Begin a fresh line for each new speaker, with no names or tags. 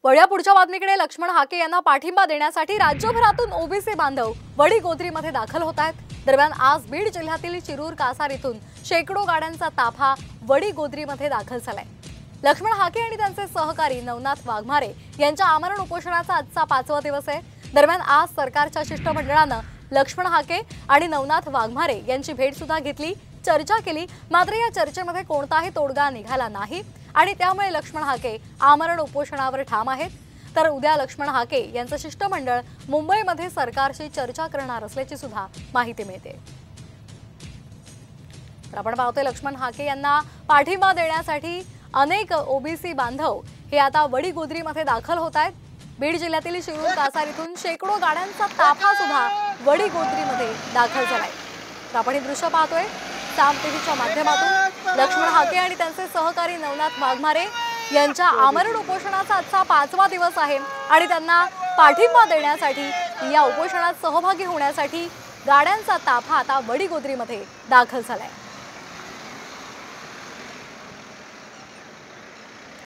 वळ्या पुढच्या बातमीकडे लक्ष्मण हाके यांना पाठिंबा देण्यासाठी राज्यभरातून ओबीसी बांधव वडीगोद्रीमध्ये दाखल होत आहेत। दरम्यान आज बीड जिल्ह्यातील शिरूर कासार इथून शेकडो गाड्यांचा ताफा वडीगोद्रीमध्ये दाखल झालाय। लक्ष्मण हाके आणि त्यांचे सहकारी नवनाथ वाघमारे यांच्या आमरण उपोषणाचा आजचा 5वा दिवस आहे। दरम्यान आज सरकारच्या शिष्टमंडळानं लक्ष्मण हाके आणि नवनाथ वाघमारे यांची भेट सुद्धा घेतली, चर्चा केली। मात्र या चर्चेमध्ये कोणताही तोडगा निघाला नाही आणि त्यामुळे लक्ष्मण हाके आमरण उपोषणावर ठाम आहेत। तर उद्या लक्ष्मण हाके यांचं शिष्टमंडळ मुंबईमध्ये सरकारशी चर्चा करणार असल्याची सुद्धा माहिती मिळते। तर आपण पाहतोय लक्ष्मण हाके यांना पाठिंबा देण्यासाठी अनेक ओबीसी बांधव हे आता वडीगोद्रीमध्ये दाखल होत आहेत। बीड जिल्ह्यातील शिरूर कासार इथून शेकडो गाड्यांचा ताफा सुद्धा वडीगोद्रीमध्ये दाखल झालाय। तर आपण हे दृश्य पाहतोय साम टीव्हीच्या माध्यमातून। लक्ष्मण हाके आणि त्यांचे सहकारी नवनाथ वाघमारे यांच्या आमरण उपोषणाचा आजचा 5वा दिवस आहे आणि त्यांना पाठिंबा देण्यासाठी या उपोषणात सहभागी होण्यासाठी गाड्यांचा ताफा आता वडीगोद्रीमध्ये दाखल झालाय।